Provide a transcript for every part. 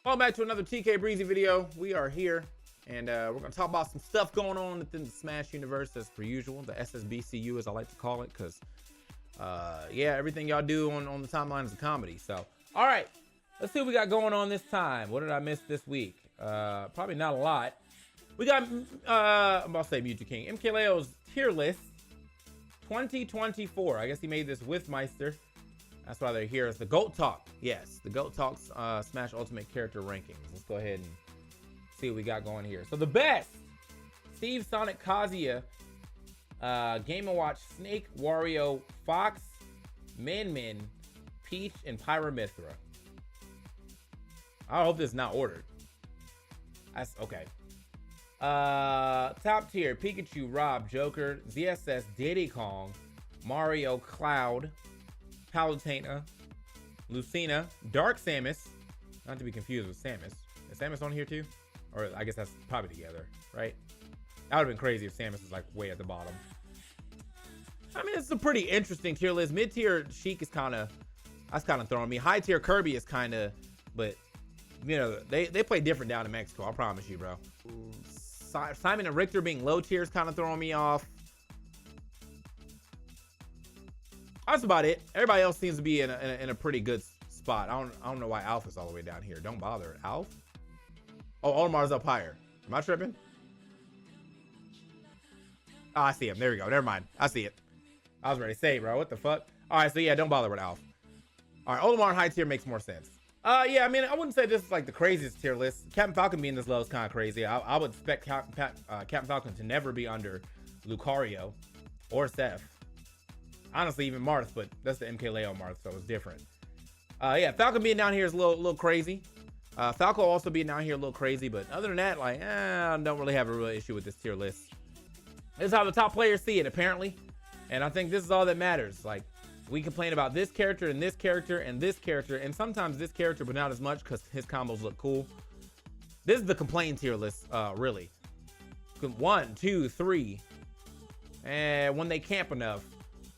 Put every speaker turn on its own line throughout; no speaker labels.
Welcome back to another TK Breezy video. We are here, and we're gonna talk about some stuff going on within the Smash universe as per usual, the SSBCU as I like to call it, because yeah, everything y'all do on the timeline is a comedy. So, all right, let's see what we got going on this time. What did I miss this week? Probably not a lot. We got, I'm about to say Mewtwo King, MKLeo's tier list 2024. I guess he made this with Meister. That's why they're here. It's the GOAT Talk. Yes, the GOAT Talk's Smash Ultimate Character Rankings. Let's go ahead and see what we got going here. So the best, Steve, Sonic, Kazuya, Game & Watch, Snake, Wario, Fox, Min, Peach, and Pyramithra. I hope this is not ordered. That's okay. Top tier, Pikachu, Rob, Joker, ZSS, Diddy Kong, Mario, Cloud, Palutena, Lucina, Dark Samus, not to be confused with Samus. Is Samus on here too? Or I guess that's probably together, right? That would have been crazy if Samus was like way at the bottom. I mean, it's a pretty interesting tier list. Mid-tier Sheik is that's kind of throwing me. High tier Kirby is kind of, but you know, they play different down in Mexico. I promise you, bro. Simon and Richter being low tier is kind of throwing me off. That's about it. Everybody else seems to be in a pretty good spot. I don't know why Alf is all the way down here. Don't bother. Alf? Oh, Olimar's up higher. Am I tripping? Oh, I see him. There we go. Never mind. I see it. I was ready to say, bro. What the fuck? All right, so yeah, don't bother with Alf. All right, Olimar high tier makes more sense. Yeah, I mean, I wouldn't say this is like the craziest tier list. Captain Falcon being this low is kind of crazy. I would expect Captain Falcon to never be under Lucario or Seth. Honestly, even Marth, but that's the MKLeo Marth, so it's different. Yeah, Falcon being down here is a little crazy. Falco also being down here a little crazy, but other than that, like, I don't really have a real issue with this tier list. This is how the top players see it, apparently. And I think this is all that matters. Like, we complain about this character and this character and this character, and sometimes this character, but not as much because his combos look cool. This is the complain tier list, really. 1, 2, 3. And when they camp enough.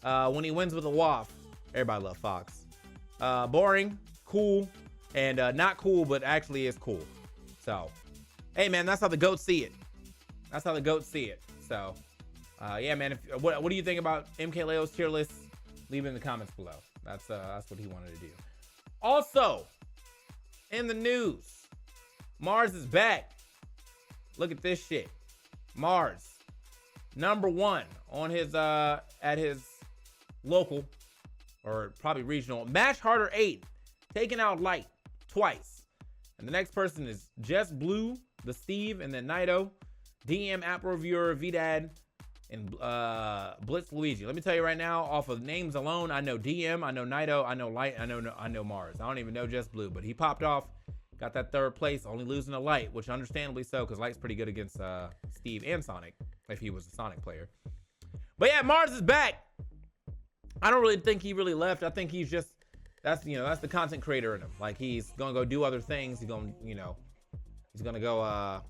When he wins with a waft, everybody loves Fox. Boring, cool, and not cool, but actually is cool. So, hey man, that's how the GOATs see it. That's how the GOATs see it. So, yeah, man. What do you think about MKLeo's tier list? Leave it in the comments below. That's what he wanted to do. Also, in the news, Mars is back. Look at this shit. Mars, #1 on his at his local or probably regional match harder 8, taking out Light twice, and the next person is Just Blue, the Steve, and then Naito, DM, app reviewer, VDAD, and Blitz Luigi. Let me tell you right now, off of names alone, I know DM, I know Naito, I know Light, I know Mars. I don't even know Just Blue, but he popped off, got that 3rd place, only losing to Light, which understandably so, because Light's pretty good against Steve and Sonic if he was a Sonic player. But yeah, Mars is back. I don't really think he really left. I think he's just, that's the content creator in him. Like, he's gonna go do other things. He's gonna, he's gonna go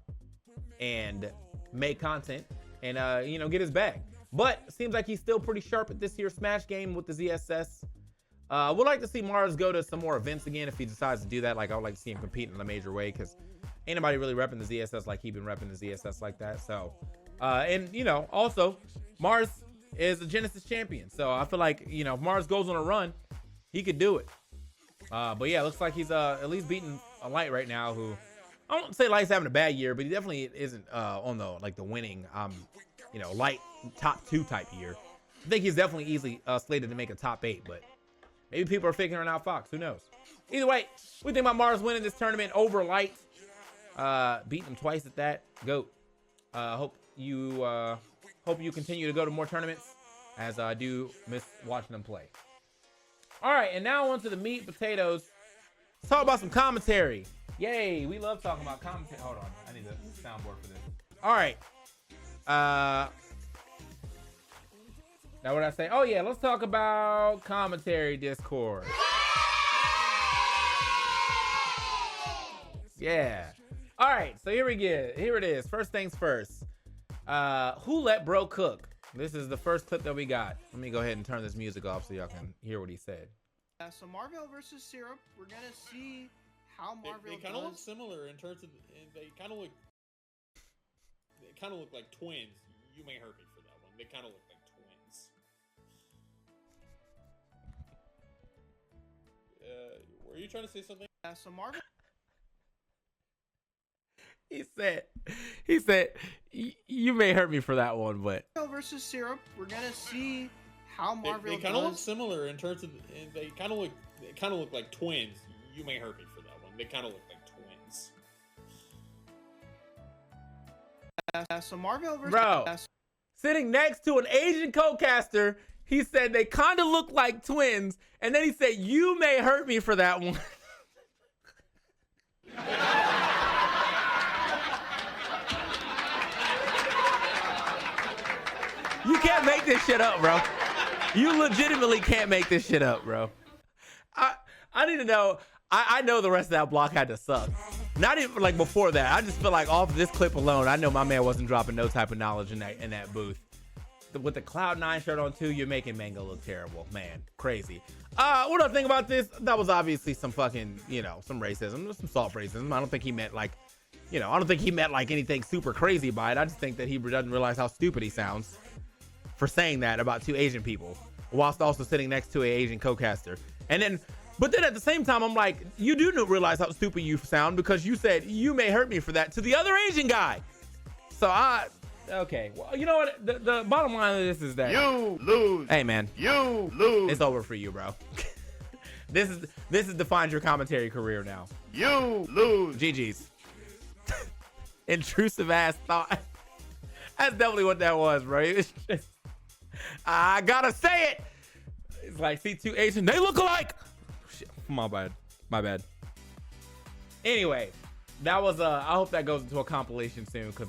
and make content and get his bag. But it seems like he's still pretty sharp at this year's Smash game with the ZSS. Would like to see Mars go to some more events again if he decides to do that. Like, I would like to see him compete in a major way, because ain't nobody really repping the ZSS like he been repping the ZSS like that. So, and also Mars is a Genesis champion, so I feel like if Mars goes on a run, he could do it. But yeah, looks like he's at least beating a Light right now, who I don't say Light's having a bad year, but he definitely isn't on the winning Light top 2 type year. I think he's definitely easily slated to make a top 8, but maybe people are figuring out Fox. Who knows? Either way, we think about Mars winning this tournament over Light, beating him twice at that. GOAT. Hope you continue to go to more tournaments, as I do miss watching them play. All right, and now on to the meat and potatoes. Let's talk about some commentary. Yay, we love talking about commentary. Hold on, I need a soundboard for this. All right. Now what did I say? Oh yeah, let's talk about commentary Discord. Yeah. All right, so here it is. First things first. Who let bro cook? This is the first clip that we got. Let me go ahead and turn this music off so y'all can hear what he said.
So Marvel versus Syrup, we're gonna see how Marvel
They kind of look similar in terms of they kind of look like twins. You may hurt me for that one. They kind of look like twins. Were you trying to say something?
So Marvel.
He said, you may hurt me for that one, but
Versus Syrup, we're gonna see how Marvel.
They kind of look similar in terms of they kind of look like twins. You may hurt me for that one. They kind of look like twins.
So Marvel versus.
Bro, sitting next to an Asian co-caster, he said they kind of look like twins, and then he said, "You may hurt me for that one." You can't make this shit up, bro. You legitimately can't make this shit up, bro. I need to know. I know the rest of that block had to suck. Not even like before that. I just feel like off this clip alone, I know my man wasn't dropping no type of knowledge in that booth. With the Cloud9 shirt on too, you're making Mango look terrible, man. Crazy. What do I think about this? That was obviously some fucking, some racism, some soft racism. I don't think he meant like, I don't think he meant like anything super crazy by it. I just think that he doesn't realize how stupid he sounds for saying that about two Asian people, whilst also sitting next to an Asian co-caster. But then at the same time, I'm like, you do realize how stupid you sound because you said you may hurt me for that to the other Asian guy. So okay, well, you know what? The bottom line of this is that
you lose.
Hey man,
you lose.
It's over for you, bro. This is defined your commentary career now.
You lose.
GG's. Intrusive ass thought. That's definitely what that was, bro. It's just, I gotta say it. It's like C2 Asian. They look alike. Shit, my bad. Anyway, that was I hope that goes into a compilation soon because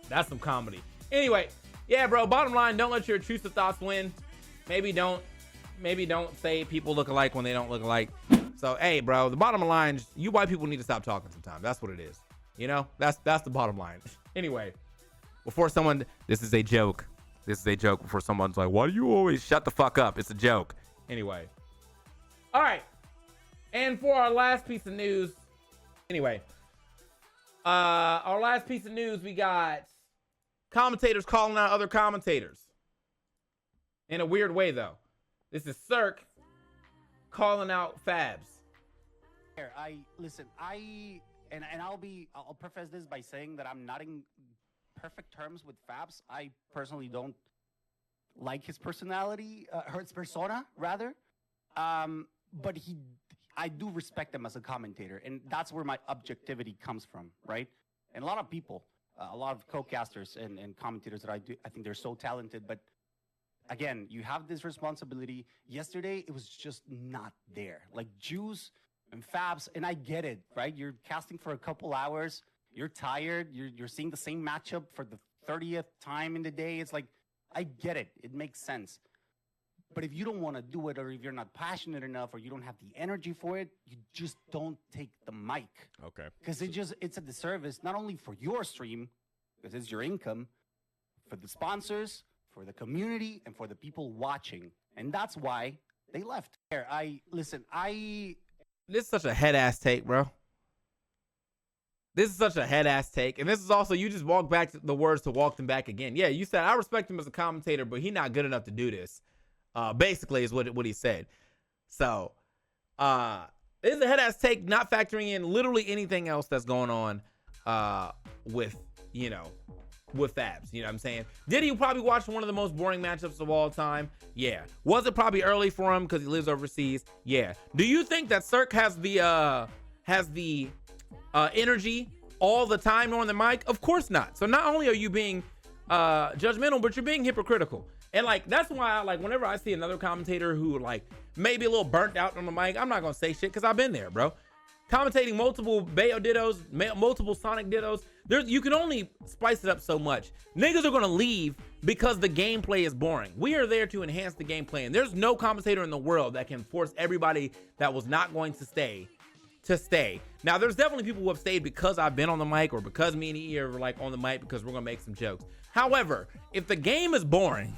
that's some comedy. Anyway, yeah, bro. Bottom line, don't let your intrusive thoughts win. Maybe don't say people look alike when they don't look alike. So hey, bro, the bottom line is you white people need to stop talking sometimes. That's what it is. That's the bottom line. Anyway, before someone, this is a joke. Before someone's like, why do you always shut the fuck up? It's a joke. Anyway. All right. And for our last piece of news, we got commentators calling out other commentators. In a weird way, though. This is Cirque calling out Fabs.
I'll preface this by saying that I'm not in perfect terms with Fabs. I personally don't like his personality, his persona rather. But I do respect him as a commentator, and that's where my objectivity comes from, right? And a lot of people, a lot of co-casters and commentators that I think they're so talented, but again, you have this responsibility. Yesterday, it was just not there. Like Juice and Fabs, and I get it, right? You're casting for a couple hours. You're tired. You're seeing the same matchup for the 30th time in the day. It's like, I get it. It makes sense. But if you don't want to do it, or if you're not passionate enough, or you don't have the energy for it, you just don't take the mic.
Okay.
Because it's a disservice, not only for your stream, because it's your income, for the sponsors, for the community, and for the people watching. And that's why they left. This
is such a head-ass take, bro. This is such a head-ass take. And this is also, you just walk back the words to walk them back again. Yeah, you said, I respect him as a commentator, but he's not good enough to do this. Basically is what he said. So, this is a head-ass take, not factoring in literally anything else that's going on with Fabs. You know what I'm saying? Did he probably watch one of the most boring matchups of all time? Yeah. Was it probably early for him because he lives overseas? Yeah. Do you think that Cirque has the energy all the time on the mic? Of course not. So not only are you being judgmental, but you're being hypocritical. And like that's why whenever I see another commentator who like maybe a little burnt out on the mic, I'm not gonna say shit because I've been there, bro. Commentating multiple Bayo dittos, multiple Sonic dittos, you can only spice it up so much. Niggas are gonna leave because the gameplay is boring. We are there to enhance the gameplay, and there's no commentator in the world that can force everybody that was not going to stay to stay. Now, there's definitely people who have stayed because I've been on the mic or because me and E are like on the mic because we're gonna make some jokes. However, if the game is boring,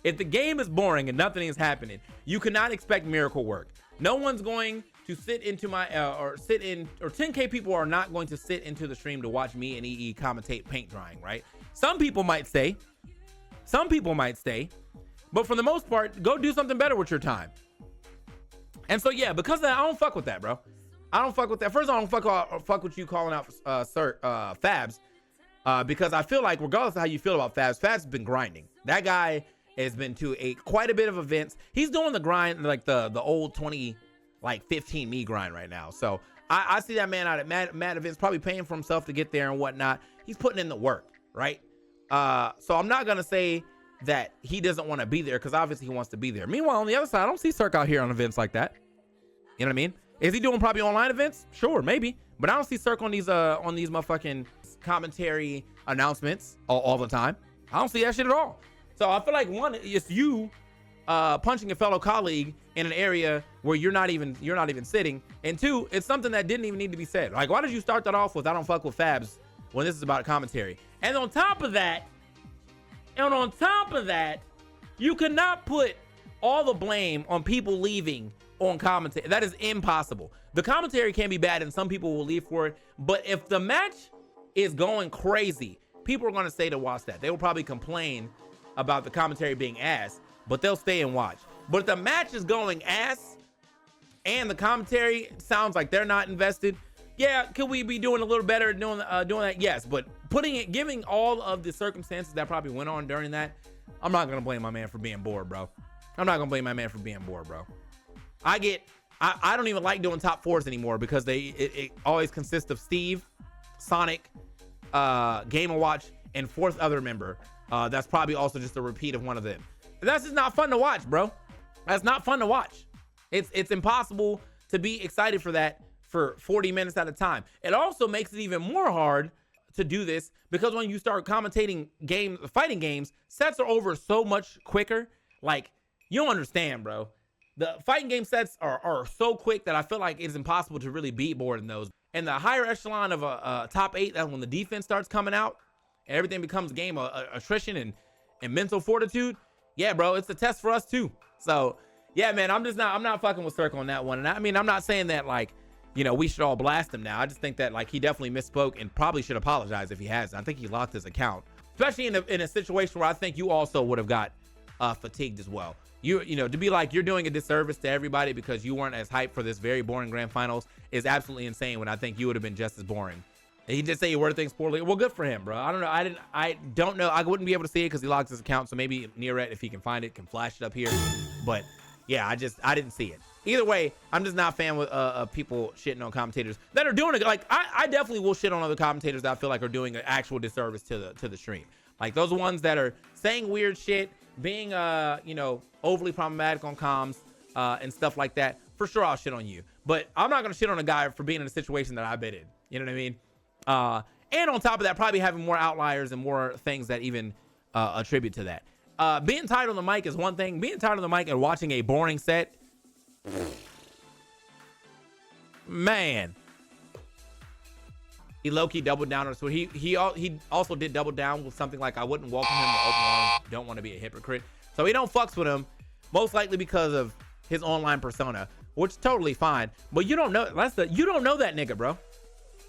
and nothing is happening, you cannot expect miracle work. No one's going to sit into my or 10K people are not going to sit into the stream to watch me and EE commentate paint drying, right? Some people might stay, but for the most part, go do something better with your time. And so yeah, because of that, I don't fuck with that, bro. I don't fuck with that. First of all, I don't fuck with you calling out Fabs, because I feel like regardless of how you feel about Fabs has been grinding. That guy has been to quite a bit of events. He's doing the grind, like the old 2015 me grind right now. So I see that man out at mad events, probably paying for himself to get there and whatnot. He's putting in the work, right? So I'm not gonna say that he doesn't want to be there, because obviously he wants to be there. Meanwhile, on the other side, I don't see Cirque out here on events like that. You know what I mean? Is he doing probably online events? Sure, maybe. But I don't see Cirque on these motherfucking commentary announcements all the time. I don't see that shit at all. So I feel like one, it's you punching a fellow colleague in an area where you're not even sitting, and two, it's something that didn't even need to be said. Like, why did you start that off with "I don't fuck with Fabs" when this is about commentary? And on top of that, you cannot put all the blame on people leaving on commentary. That is impossible. The commentary can be bad and some people will leave for it, but if the match is going crazy, people are going to stay to watch that. They will probably complain about the commentary being ass, but they'll stay and watch. But if the match is going ass and the commentary sounds like they're not invested, yeah, could we be doing a little better doing that? Yes, but giving all of the circumstances that probably went on during that, I'm not gonna blame my man for being bored, bro. I don't even like doing top fours anymore, because it always consists of Steve, Sonic, Game & Watch, and fourth other member. That's probably also just a repeat of one of them. That's just not fun to watch, bro. That's not fun to watch. It's impossible to be excited for that for 40 minutes at a time. It also makes it even more hard to do this, because when you start commentating fighting games, sets are over so much quicker. Like, you don't understand, bro. The fighting game sets are so quick that I feel like it's impossible to really beat board in those. And the higher echelon of a top 8, that's when the defense starts coming out and everything becomes a game of attrition and mental fortitude. Yeah, bro, it's a test for us too. So yeah, man, I'm not fucking with Cirque on that one. And I mean, I'm not saying that, like, you know, we should all blast him now. I just think that, like, he definitely misspoke and probably should apologize if he has. I think he locked his account, especially in a situation where I think you also would have got fatigued as well. You know, to be like, you're doing a disservice to everybody because you weren't as hyped for this very boring grand finals is absolutely insane, when I think you would have been just as boring. And he did say he worded things poorly. Well, good for him, bro. I don't know. I don't know. I wouldn't be able to see it because he locked his account. So maybe Nearette, if he can find it, can flash it up here. But yeah, I didn't see it. Either way, I'm just not a fan of people shitting on commentators that are doing it. Like, I definitely will shit on other commentators that I feel like are doing an actual disservice to the stream. Like those ones that are saying weird shit, being you know, overly problematic on comms and stuff like that. For sure, I'll shit on you. But I'm not gonna shit on a guy for being in a situation that I've been in. You know what I mean? And on top of that, probably having more outliers and more things that even attribute to that. Being tired on the mic is one thing. Being tired on the mic and watching a boring set, man. He low-key doubled down on, so he also did double down with something like, I wouldn't welcome him to open arms, don't want to be a hypocrite. So he don't fucks with him, most likely because of his online persona, which is totally fine. But you don't know, you don't know that nigga, bro.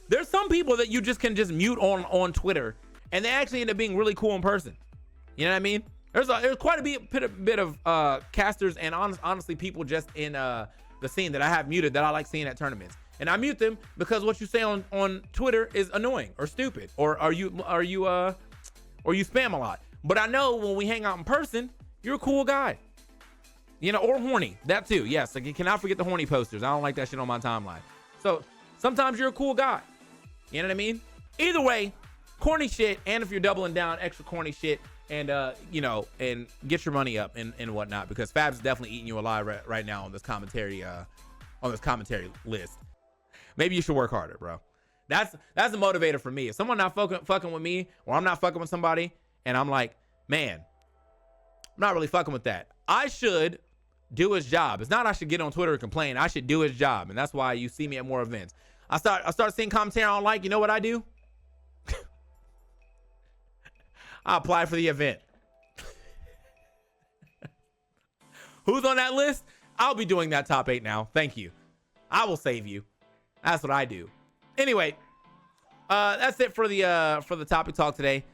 There's some people that you just can just mute on Twitter, and they actually end up being really cool in person. You know what I mean? There's quite a bit of casters and honestly people just in the scene that I have muted that I like seeing at tournaments. And I mute them because what you say on Twitter is annoying or stupid, or you spam a lot. But I know when we hang out in person, you're a cool guy. You know, or horny. That too. Yes, like, you cannot forget the horny posters. I don't like that shit on my timeline. So sometimes you're a cool guy. You know what I mean? Either way, corny shit, and if you're doubling down, extra corny shit, and you know, and get your money up and whatnot, because Fab's definitely eating you alive right now on this commentary list. Maybe you should work harder, bro. That's a motivator for me. If someone not fucking with me, or I'm not fucking with somebody, and I'm like, man, I'm not really fucking with that, I should do his job. It's not I should get on Twitter and complain. I should do his job, and that's why you see me at more events. I start seeing commentary I don't like. You know what I do? I apply for the event. Who's on that list? I'll be doing that top 8 now. Thank you. I will save you. That's what I do. Anyway, that's it for the topic talk today.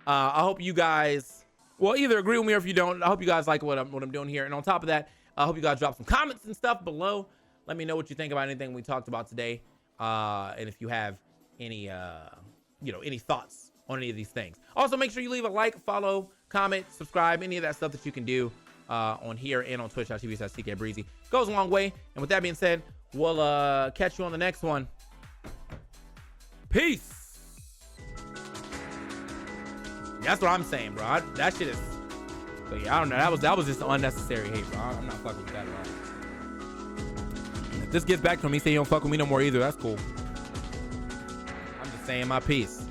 I hope you guys, well, either agree with me or if you don't, I hope you guys like what I'm doing here. And on top of that, I hope you guys drop some comments and stuff below. Let me know what you think about anything we talked about today. And if you have any, any thoughts on any of these things. Also, make sure you leave a like, follow, comment, subscribe, any of that stuff that you can do on here and on twitch.tv/TKBreezy. Goes a long way. And with that being said, we'll catch you on the next one. Peace. That's what I'm saying, bro. That shit is. But yeah, I don't know. That was just unnecessary hate, bro. I'm not fucking with that at all. If this gets back to me, say you don't fuck with me no more either. That's cool. I'm just saying my piece.